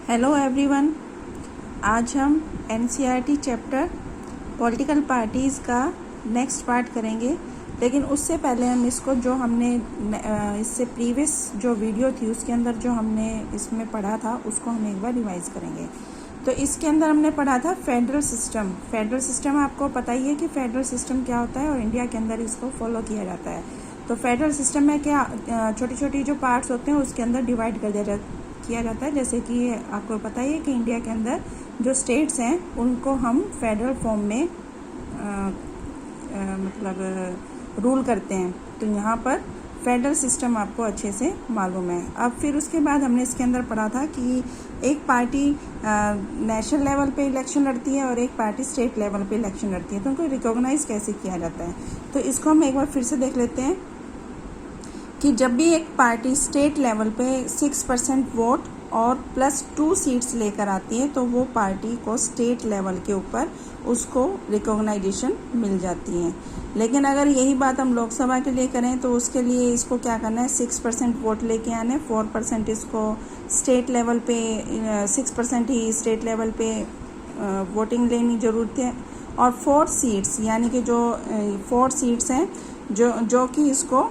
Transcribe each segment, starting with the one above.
Hello everyone. आज हम NCERT chapter political parties का नेक्स्ट पार्ट करेंगे, लेकिन उससे पहले हम इसको जो हमने इससे प्रीवियस जो वीडियो थी उसके अंदर जो हमने इसमें पढ़ा था उसको हम एक बार रिवाइज करेंगे। तो इसके अंदर हमने पढ़ा था फेडरल सिस्टम। फेडरल सिस्टम आपको पता ही है कि फेडरल सिस्टम क्या होता है और इंडिया के अंदर इसको फॉलो किया जाता है। तो फेडरल सिस्टम में क्या छोटी छोटी जो पार्ट्स होते हैं उसके अंदर डिवाइड कर किया जाता है। जैसे कि आपको पता ही है कि इंडिया के अंदर जो स्टेट्स हैं उनको हम फेडरल फॉर्म में मतलब रूल करते हैं। तो यहाँ पर फेडरल सिस्टम आपको अच्छे से मालूम है। अब फिर उसके बाद हमने इसके अंदर पढ़ा था कि एक पार्टी नेशनल लेवल पे इलेक्शन लड़ती है और एक पार्टी स्टेट लेवल पे इलेक्शन लड़ती है, तो उनको रिकॉग्नाइज कैसे किया जाता है। तो इसको हम एक बार फिर से देख लेते हैं कि जब भी एक पार्टी स्टेट लेवल पे 6% वोट और +2 सीट्स लेकर आती है तो वो पार्टी को स्टेट लेवल के ऊपर उसको रिकॉग्नाइजेशन मिल जाती है। लेकिन अगर यही बात हम लोकसभा के लिए करें तो उसके लिए इसको क्या करना है, 6% वोट लेके आने, 4% इसको स्टेट लेवल पे 6% ही स्टेट लेवल पे वोटिंग लेनी जरूरत है। और 4 सीट्स यानी कि जो 4 सीट्स हैं जो कि इसको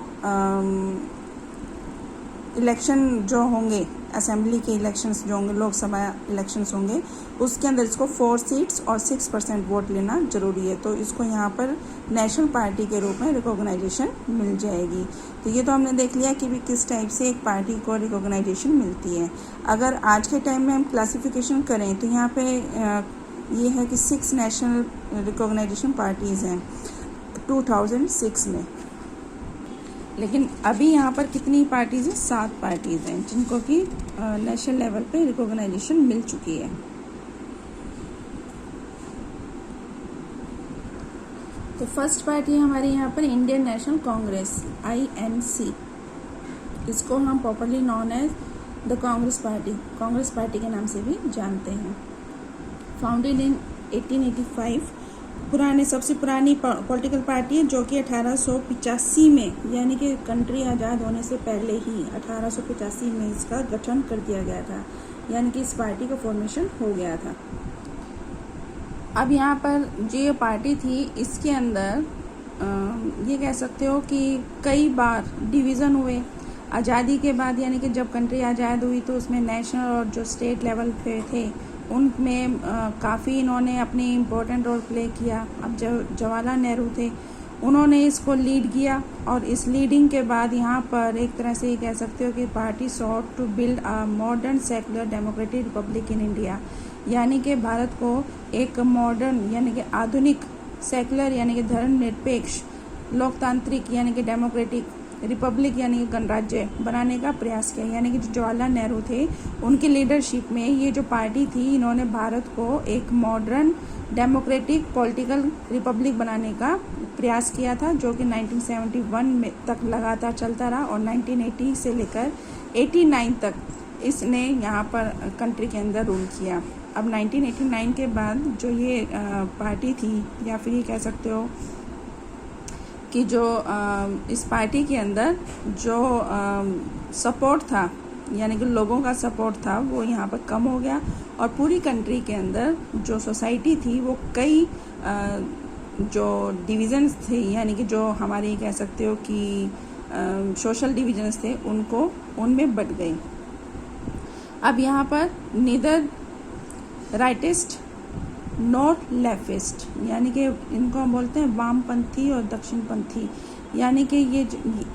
इलेक्शन जो होंगे, असेंबली के इलेक्शंस जो होंगे, लोकसभा इलेक्शंस होंगे, उसके अंदर इसको 4 सीट्स और 6% वोट लेना जरूरी है। तो इसको यहाँ पर नेशनल पार्टी के रूप में रिकॉग्नाइजेशन मिल जाएगी। तो ये तो हमने देख लिया कि भी किस टाइप से एक पार्टी को रिकॉग्नाइजेशन मिलती है। अगर आज के टाइम में हम क्लासिफिकेशन करें तो यहाँ पे ये है कि 6 नेशनल रिकॉग्नाइजेशन पार्टीज़ हैं 2006 में। लेकिन अभी यहाँ पर कितनी पार्टीज़ हैं, 7 पार्टीज़ हैं जिनको कि नेशनल लेवल पे रिकॉग्नाइजेशन मिल चुकी है। तो फर्स्ट पार्टी हमारे यहाँ पर इंडियन नेशनल कांग्रेस INC, इसको हम popularly known as the Congress party के नाम से भी जानते हैं। फाउंडेड इन 1885, सबसे पुरानी पॉलिटिकल पार्टी है जो कि 1885 में, यानी कि कंट्री आज़ाद होने से पहले ही 1885 में इसका गठन कर दिया गया था, यानी कि इस पार्टी का फॉर्मेशन हो गया था। अब यहाँ पर जो ये पार्टी थी इसके अंदर ये कह सकते हो कि कई बार डिवीज़न हुए आज़ादी के बाद, यानी कि जब कंट्री आज़ाद हुई तो उसमें नेशनल और जो स्टेट लेवल पे थे उनमें काफ़ी इन्होंने अपनी इम्पोर्टेंट रोल प्ले किया। अब जवाहरलाल नेहरू थे, उन्होंने इसको लीड किया और इस लीडिंग के बाद यहाँ पर एक तरह से ये कह सकते हो कि party sought to build a modern secular democratic republic in India, यानी कि भारत को एक मॉडर्न यानी कि आधुनिक सेक्युलर यानी कि धर्मनिरपेक्ष लोकतांत्रिक यानी कि डेमोक्रेटिक रिपब्लिक यानी कि गणराज्य बनाने का प्रयास किया। यानी कि जो जवाहरलाल नेहरू थे उनकी लीडरशिप में ये जो पार्टी थी इन्होंने भारत को एक मॉडर्न डेमोक्रेटिक पॉलिटिकल रिपब्लिक बनाने का प्रयास किया था, जो कि 1971 में तक लगातार चलता रहा और 1980 से लेकर 89 तक इसने यहाँ पर कंट्री के अंदर रूल किया। अब 1989 के बाद जो ये पार्टी थी, या फिर ये कह सकते हो कि जो इस पार्टी के अंदर जो सपोर्ट था, यानी कि लोगों का सपोर्ट था, वो यहाँ पर कम हो गया और पूरी कंट्री के अंदर जो सोसाइटी थी वो कई जो डिविजन्स थे, यानी कि जो हमारे कह सकते हो कि सोशल डिविजन्स थे उनमें बट गई। अब यहाँ पर नीदर राइटिस्ट नॉट लेफ्टिस्ट, यानी कि इनको हम बोलते हैं वामपंथी और दक्षिणपंथी। यानी कि ये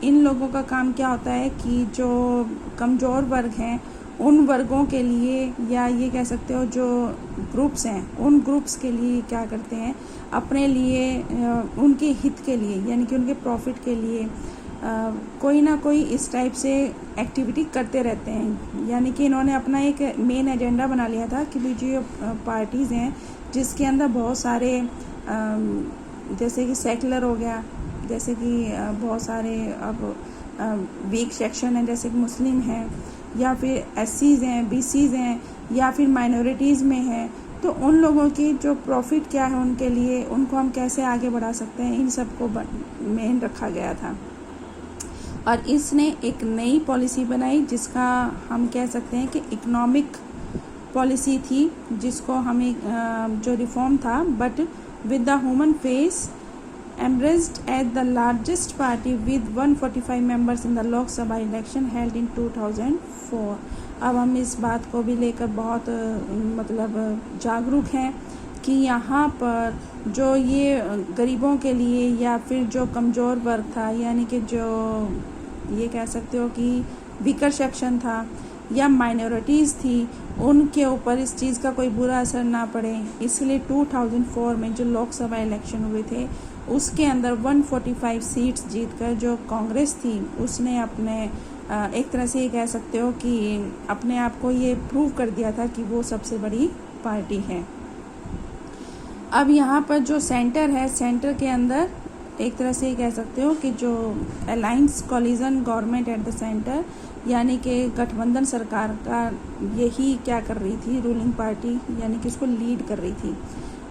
इन लोगों का काम क्या होता है कि जो कमज़ोर वर्ग हैं उन वर्गों के लिए, या ये कह सकते हो जो ग्रुप्स हैं उन ग्रुप्स के लिए क्या करते हैं, अपने लिए उनके हित के लिए यानी कि उनके प्रॉफिट के लिए कोई ना कोई इस टाइप से एक्टिविटी करते रहते हैं। यानी कि इन्होंने अपना एक मेन एजेंडा बना लिया था कि भी जो पार्टीज़ हैं जिसके अंदर बहुत सारे जैसे कि सेकुलर हो गया, जैसे कि बहुत सारे अब वीक सेक्शन हैं जैसे कि मुस्लिम हैं, या फिर SCs हैं, BCs हैं, या फिर माइनॉरिटीज़ में हैं, तो उन लोगों की जो प्रॉफिट क्या है उनके लिए, उनको हम कैसे आगे बढ़ा सकते हैं, इन सब को मेन रखा गया था। और इसने एक नई पॉलिसी बनाई जिसका हम कह सकते हैं कि इकोनॉमिक पॉलिसी थी जिसको हमें जो रिफॉर्म था, but with the human face embraced as the largest party with 145 members in the Lok Sabha election held in 2004। अब हम इस बात को भी लेकर बहुत मतलब जागरूक हैं कि यहाँ पर जो ये गरीबों के लिए या फिर जो कमज़ोर वर्ग था, यानी कि जो ये कह सकते हो कि वीकर सेक्शन था या माइनॉरिटीज़ थी, उनके ऊपर इस चीज़ का कोई बुरा असर ना पड़े, इसलिए 2004 में जो लोकसभा इलेक्शन हुए थे उसके अंदर 145 सीट्स जीतकर जो कांग्रेस थी उसने अपने एक तरह से ये कह सकते हो कि अपने आप को ये प्रूव कर दिया था कि वो सबसे बड़ी पार्टी है। अब यहाँ पर जो सेंटर है, सेंटर के अंदर एक तरह से ये कह सकते हो कि जो alliance collision government at the centre, यानी कि गठबंधन सरकार का यही क्या कर रही थी, रूलिंग पार्टी यानी कि उसको लीड कर रही थी,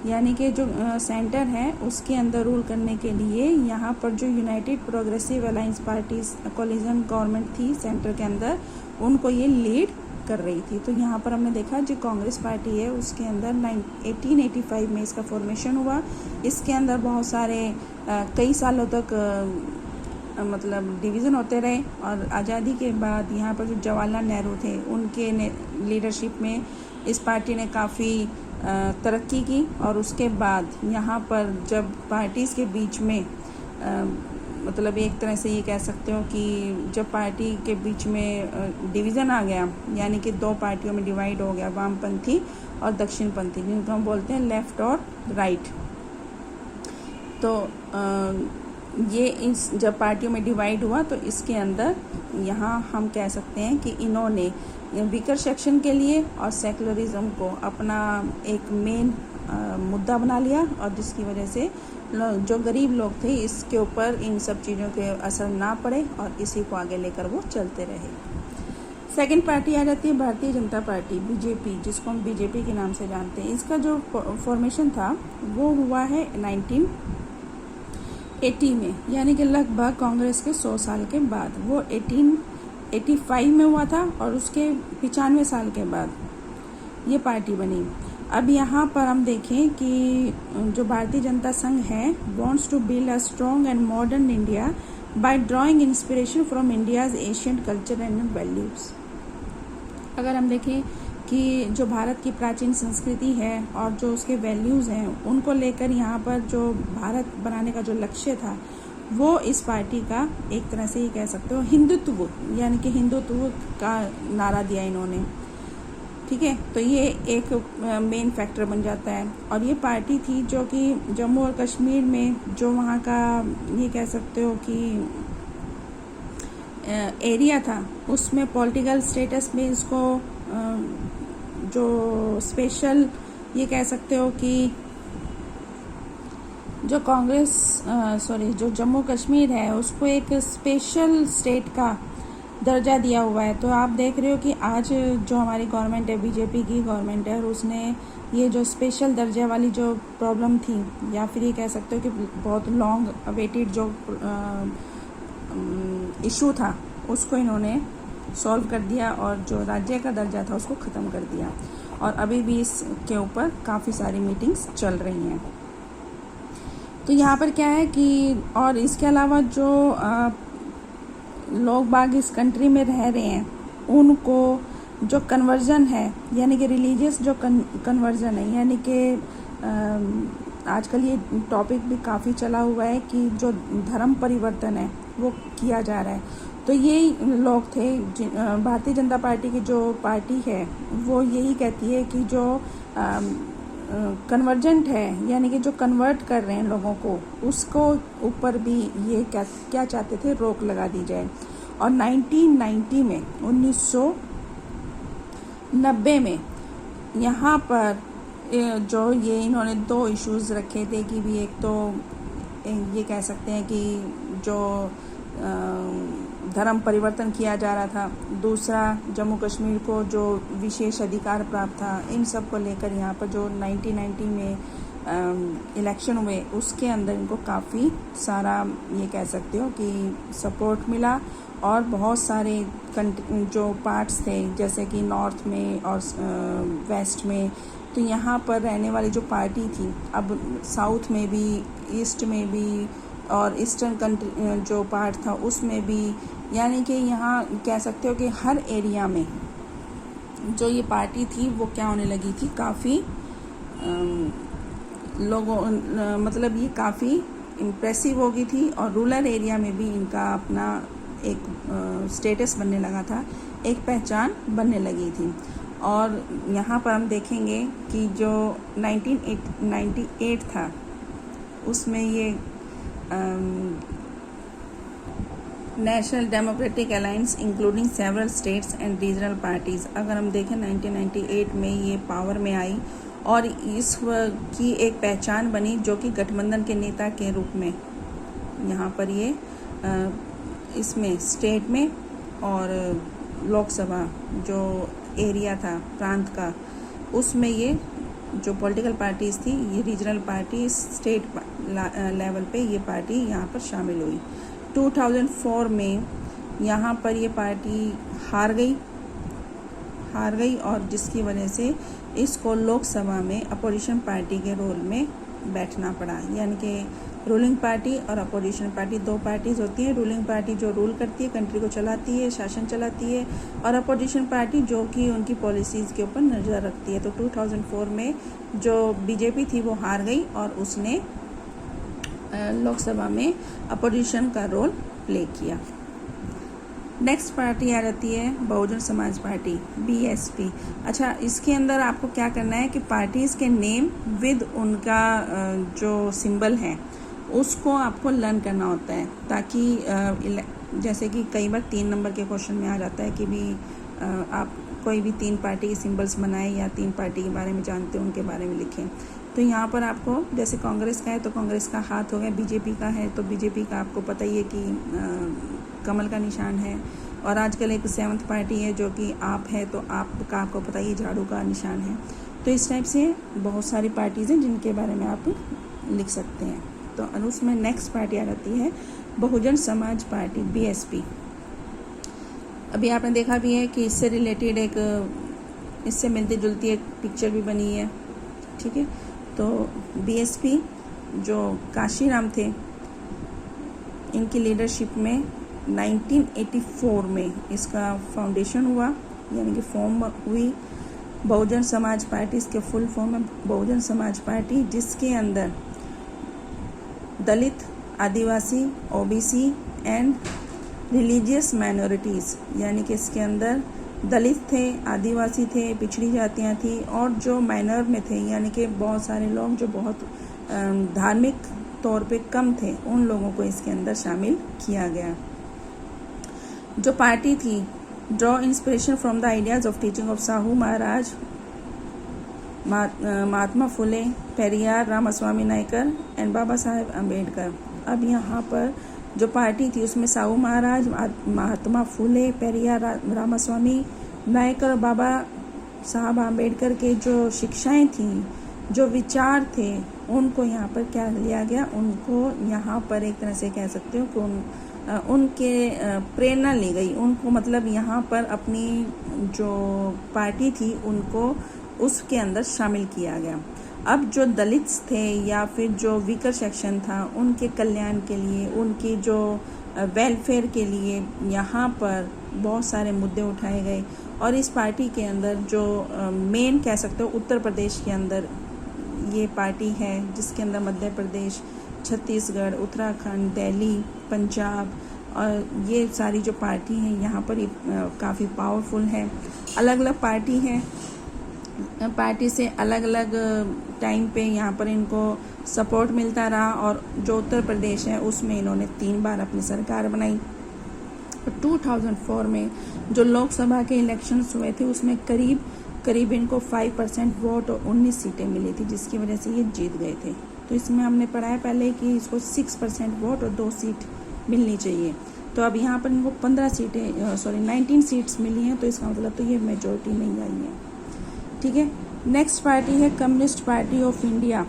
यानी कि जो सेंटर है उसके अंदर रूल करने के लिए यहाँ पर जो United progressive alliance parties collision government थी सेंटर के अंदर, उनको ये लीड कर रही थी। तो यहाँ पर हमने देखा जो कांग्रेस पार्टी है उसके अंदर 1885 में इसका फॉर्मेशन हुआ। इसके अंदर बहुत सारे कई सालों तक मतलब डिवीज़न होते रहे, और आज़ादी के बाद यहाँ पर जो जवाहरलाल नेहरू थे उनके लीडरशिप में इस पार्टी ने काफ़ी तरक्की की। और उसके बाद यहाँ पर जब पार्टीज़ के बीच में मतलब एक तरह से ये कह सकते हो कि जब पार्टी के बीच में डिवीज़न आ गया, यानी कि दो पार्टियों में डिवाइड हो गया, वामपंथी और दक्षिणपंथी, जिनको हम बोलते हैं लेफ़्ट और राइट। तो ये इस जब पार्टियों में डिवाइड हुआ तो इसके अंदर यहाँ हम कह सकते हैं कि इन्होंने वीकर सेक्शन के लिए और सेकुलरिज्म को अपना एक मेन मुद्दा बना लिया, और जिसकी वजह से जो गरीब लोग थे इसके ऊपर इन सब चीज़ों के असर ना पड़े और इसी को आगे लेकर वो चलते रहे। सेकंड पार्टी आ जाती है भारतीय जनता पार्टी, बीजेपी, जिसको हम बीजेपी के नाम से जानते हैं। इसका जो फॉर्मेशन था वो हुआ है 1980 में, यानी कि लगभग कांग्रेस के 100 साल के बाद। वो 1885 में हुआ था और उसके 95 साल के बाद ये पार्टी बनी। अब यहाँ पर हम देखें कि जो भारतीय जनता संघ है wants to build a strong and modern India by drawing inspiration from India's ancient culture and values. अगर हम देखें कि जो भारत की प्राचीन संस्कृति है और जो उसके वैल्यूज़ हैं उनको लेकर यहाँ पर जो भारत बनाने का जो लक्ष्य था वो इस पार्टी का एक तरह से ये कह सकते हो हिंदुत्व, यानी कि हिंदुत्व का नारा दिया इन्होंने। ठीक है, तो ये एक मेन फैक्टर बन जाता है। और ये पार्टी थी जो कि जम्मू और कश्मीर में जो वहाँ का ये कह सकते हो कि एरिया था उसमें पॉलिटिकल स्टेटस में इसको जो स्पेशल ये कह सकते हो कि जो कांग्रेस जो जम्मू कश्मीर है उसको एक स्पेशल स्टेट का दर्जा दिया हुआ है। तो आप देख रहे हो कि आज जो हमारी गवर्नमेंट है, बीजेपी की गवर्नमेंट है, और उसने ये जो स्पेशल दर्जे वाली जो प्रॉब्लम थी या फिर ये कह सकते हो कि बहुत लॉन्ग अवेटेड जो इशू था उसको इन्होंने सॉल्व कर दिया और जो राज्य का दर्जा था उसको ख़त्म कर दिया। और अभी भी इसके ऊपर काफ़ी सारी मीटिंग्स चल रही हैं। तो यहाँ पर क्या है कि और इसके अलावा जो लोग बाग इस कंट्री में रह रहे हैं उनको जो कन्वर्जन है, यानी कि रिलीजियस जो कन्वर्जन है, यानी कि आजकल ये टॉपिक भी काफ़ी चला हुआ है कि जो धर्म परिवर्तन है वो किया जा रहा है। तो ये लोग थे भारतीय जनता पार्टी की जो पार्टी है वो यही कहती है कि जो कन्वर्जेंट है, यानी कि जो कन्वर्ट कर रहे हैं लोगों को, उसको ऊपर भी ये क्या चाहते थे, रोक लगा दी जाए। और 1990 में 1990 में यहाँ पर जो ये इन्होंने दो इश्यूज़ रखे थे कि भी एक तो ये कह सकते हैं कि जो धर्म परिवर्तन किया जा रहा था, दूसरा जम्मू कश्मीर को जो विशेष अधिकार प्राप्त था, इन सब को लेकर यहाँ पर जो 1990 में इलेक्शन हुए उसके अंदर इनको काफ़ी सारा ये कह सकते हो कि सपोर्ट मिला, और बहुत सारे जो पार्ट्स थे जैसे कि नॉर्थ में और वेस्ट में, तो यहाँ पर रहने वाली जो पार्टी थी, अब साउथ में भी, ईस्ट में भी, और ईस्टर्न कंट्री जो पार्ट था उसमें भी, यानी कि यहाँ कह सकते हो कि हर एरिया में जो ये पार्टी थी वो क्या होने लगी थी, काफ़ी लोगों मतलब ये काफ़ी इम्प्रेसिव हो गई थी, और रूरल एरिया में भी इनका अपना एक स्टेटस बनने लगा था, एक पहचान बनने लगी थी। और यहाँ पर हम देखेंगे कि जो 1998 था उसमें ये national democratic alliance including several states and regional parties, अगर हम देखें 1998 में ये पावर में आई और इसकी एक पहचान बनी जो कि गठबंधन के नेता के रूप में यहाँ पर ये इसमें स्टेट में और लोकसभा जो एरिया था प्रांत का, उसमें ये जो पॉलिटिकल पार्टीज़ थी, ये रीजनल पार्टी स्टेट लेवल पे ये पार्टी यहाँ पर शामिल हुई। 2004 में यहाँ पर ये पार्टी हार गई, और जिसकी वजह से इसको लोकसभा में अपोजिशन पार्टी के रोल में बैठना पड़ा। यानी कि रूलिंग पार्टी और अपोजिशन पार्टी, दो पार्टीज होती हैं। रूलिंग पार्टी जो रूल करती है, कंट्री को चलाती है, शासन चलाती है, और अपोजिशन पार्टी जो कि उनकी पॉलिसीज़ के ऊपर नज़र रखती है। तो 2004 में जो बीजेपी थी वो हार गई और उसने लोकसभा में अपोजिशन का रोल प्ले किया। नेक्स्ट पार्टी आ जाती है बहुजन समाज पार्टी, बीएसपी। अच्छा, इसके अंदर आपको क्या करना है कि पार्टीज़ के नेम विद उनका जो सिंबल है उसको आपको लर्न करना होता है, ताकि जैसे कि कई बार 3 नंबर के क्वेश्चन में आ जाता है कि भी आप कोई भी 3 पार्टी के सिंबल्स बनाएं या 3 पार्टी के बारे में जानते हो उनके बारे में लिखें। तो यहाँ पर आपको जैसे कांग्रेस का है तो कांग्रेस का हाथ हो गया, बीजेपी का है तो बीजेपी का आपको पता ही है कि कमल का निशान है, और आजकल एक 7th पार्टी है जो कि आप है तो आपका आपको पता ही झाड़ू का निशान है। तो इस टाइप से बहुत सारी पार्टीज़ हैं जिनके बारे में आप लिख सकते हैं। तो उसमें नेक्स्ट पार्टी आ जाती है बहुजन समाज पार्टी, बीएसपी। अभी आपने देखा भी है कि इससे रिलेटेड एक इससे मिलती जुलती एक पिक्चर भी बनी है, ठीक है। तो बीएसपी जो काशीराम थे, इनकी लीडरशिप में 1984 में इसका फाउंडेशन हुआ, यानी कि फॉर्म हुई बहुजन समाज पार्टी। इसके फुल फॉर्म है बहुजन समाज पार्टी, जिसके अंदर दलित, आदिवासी, ओबीसी एंड रिलीजियस माइनॉरिटीज़, यानी कि इसके अंदर दलित थे, आदिवासी थे, पिछड़ी जातियां थी, और जो माइनर में थे यानी कि बहुत सारे लोग जो बहुत धार्मिक तौर पे कम थे, उन लोगों को इसके अंदर शामिल किया गया। जो पार्टी थी draw inspiration from the ideas of teaching of Sahu Maharaj, Mahatma Phule, Periyar, Ramaswamy Naicker and Baba Saheb Ambedkar. अब यहाँ पर जो पार्टी थी उसमें साहू महाराज, महात्मा फुले, पेरियार, रामास्वामी नायकर और बाबा साहब अम्बेडकर के जो शिक्षाएं थी, जो विचार थे, उनको यहाँ पर क्या लिया गया, उनको यहाँ पर एक तरह से कह सकते हो कि उनके प्रेरणा ली गई। उनको मतलब यहाँ पर अपनी जो पार्टी थी उनको उसके अंदर शामिल किया गया। अब जो दलित थे या फिर जो वीकर सेक्शन था, उनके कल्याण के लिए, उनकी जो वेलफेयर के लिए यहाँ पर बहुत सारे मुद्दे उठाए गए। और इस पार्टी के अंदर जो मेन कह सकते हो उत्तर प्रदेश के अंदर ये पार्टी है, जिसके अंदर मध्य प्रदेश, छत्तीसगढ़, उत्तराखंड, दिल्ली, पंजाब और ये सारी जो पार्टी हैं यहाँ पर काफ़ी पावरफुल है। अलग अलग पार्टी हैं, पार्टी से अलग अलग टाइम पे यहाँ पर इनको सपोर्ट मिलता रहा, और जो उत्तर प्रदेश है उसमें इन्होंने 3 बार अपनी सरकार बनाई। 2004 में जो लोकसभा के इलेक्शंस हुए थे उसमें करीब इनको 5% वोट और 19 सीटें मिली थी, जिसकी वजह से ये जीत गए थे। तो इसमें हमने पढ़ा है पहले कि इसको 6% वोट और 2 सीट मिलनी चाहिए। तो अब यहाँ पर इनको 19 सीट्स मिली हैं, तो इसका मतलब तो ये मेजॉरिटी नहीं आई है, ठीक है। नेक्स्ट पार्टी है communist party of India,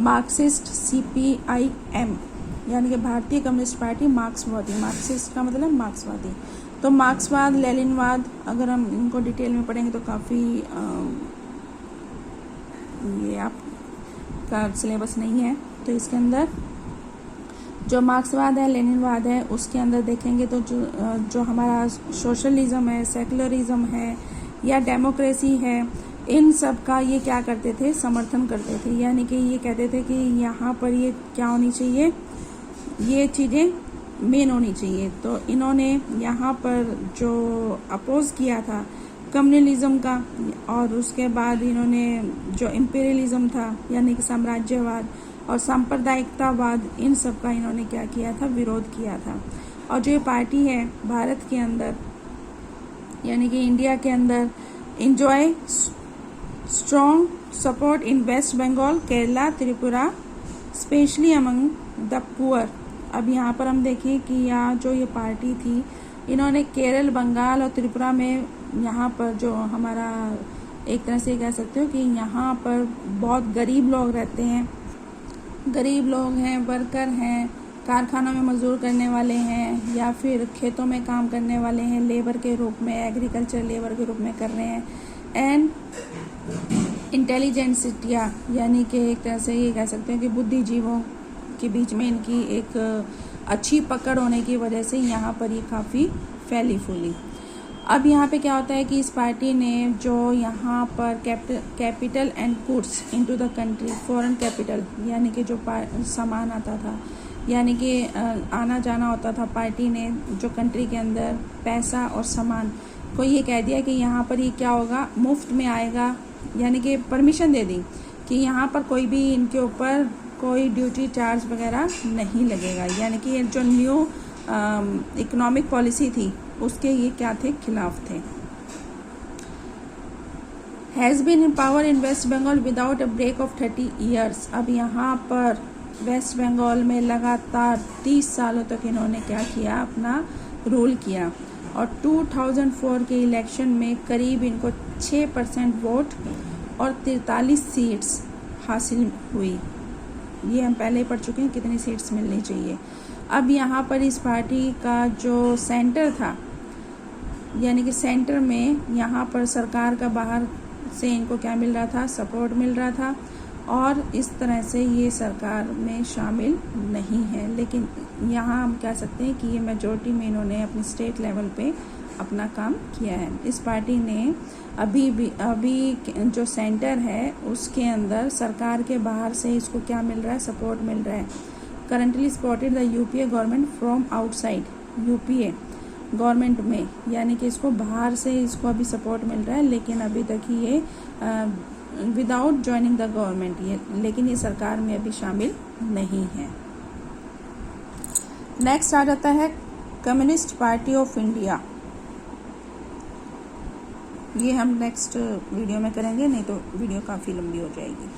Marxist CPIM यानी कि भारतीय कम्युनिस्ट पार्टी मार्क्सवादी। मार्क्सिस्ट का मतलब मार्क्सवादी। तो मार्क्सवाद, लेनिनवाद, अगर हम इनको डिटेल में पढ़ेंगे तो काफ़ी ये आपका सिलेबस नहीं है। तो इसके अंदर जो मार्क्सवाद है, लेनिनवाद है, उसके अंदर देखेंगे तो जो हमारा सोशलिज्म है, सेकुलरिज्म है या डेमोक्रेसी है, इन सब का ये क्या करते थे, समर्थन करते थे। यानी कि ये कहते थे कि यहाँ पर ये क्या होनी चाहिए, ये चीज़ें मेन होनी चाहिए। तो इन्होंने यहाँ पर जो अपोज किया था कम्युनलिज्म का, और उसके बाद इन्होंने जो इम्पीरियलिज्म था यानी कि साम्राज्यवाद और सांप्रदायिकतावाद, इन सब का इन्होंने क्या किया था, विरोध किया था। और जो ये पार्टी है भारत के अंदर यानी कि इंडिया के अंदर enjoy strong support in West Bengal, Kerala, Tripura, especially among the poor। अब यहाँ पर हम देखें कि यहाँ जो ये पार्टी थी, इन्होंने केरल, बंगाल और त्रिपुरा में यहाँ पर जो हमारा एक तरह से कह सकते हो कि यहाँ पर बहुत गरीब लोग रहते हैं, गरीब लोग हैं, वर्कर हैं, कारखानों में मजदूर करने वाले हैं या फिर खेतों में काम करने वाले हैं, लेबर के रूप में, एग्रीकल्चर लेबर के रूप में कर रहे हैं। एंड इंटेलिजेंसिटिया यानी कि एक तरह से ये कह सकते हैं कि बुद्धिजीवों के बीच में इनकी एक अच्छी पकड़ होने की वजह से यहाँ पर ये काफ़ी फैली फूली। अब यहाँ पे क्या होता है कि इस पार्टी ने जो यहाँ पर capital and goods into the country, foreign capital यानी कि जो सामान आता था यानी कि आना जाना होता था, पार्टी ने जो कंट्री के अंदर पैसा और सामान को ये कह दिया कि यहाँ पर ये क्या होगा, मुफ्त में आएगा। यानी कि परमिशन दे दी कि यहाँ पर कोई भी इनके ऊपर कोई ड्यूटी चार्ज वगैरह नहीं लगेगा। यानी कि ये जो न्यू इकोनॉमिक पॉलिसी थी उसके ये क्या थे, खिलाफ थे। Has been in power in west Bengal without a break of 30 years. अब यहाँ पर वेस्ट बंगाल में लगातार 30 सालों तक इन्होंने क्या किया, अपना रूल किया। और 2004 के इलेक्शन में करीब इनको 6% वोट और 43 सीट्स हासिल हुई। ये हम पहले ही पढ़ चुके हैं कितनी सीट्स मिलनी चाहिए। अब यहाँ पर इस पार्टी का जो सेंटर था यानी कि सेंटर में यहाँ पर सरकार का बाहर से इनको क्या मिल रहा था, सपोर्ट मिल रहा था, और इस तरह से ये सरकार में शामिल नहीं है। लेकिन यहाँ हम कह सकते हैं कि ये मेजॉरिटी में इन्होंने अपनी स्टेट लेवल पे अपना काम किया है। इस पार्टी ने अभी जो सेंटर है उसके अंदर सरकार के बाहर से इसको क्या मिल रहा है, सपोर्ट मिल रहा है। Currently supported the UPA government from outside, UPA government में यानी कि इसको बाहर से इसको अभी सपोर्ट मिल रहा है, लेकिन अभी तक ये विदाउट ज्वाइनिंग द गवर्नमेंट, ये लेकिन ये सरकार में अभी शामिल नहीं है। नेक्स्ट आ जाता है कम्युनिस्ट पार्टी ऑफ इंडिया। ये हम नेक्स्ट वीडियो में करेंगे, नहीं तो वीडियो काफ़ी लंबी हो जाएगी।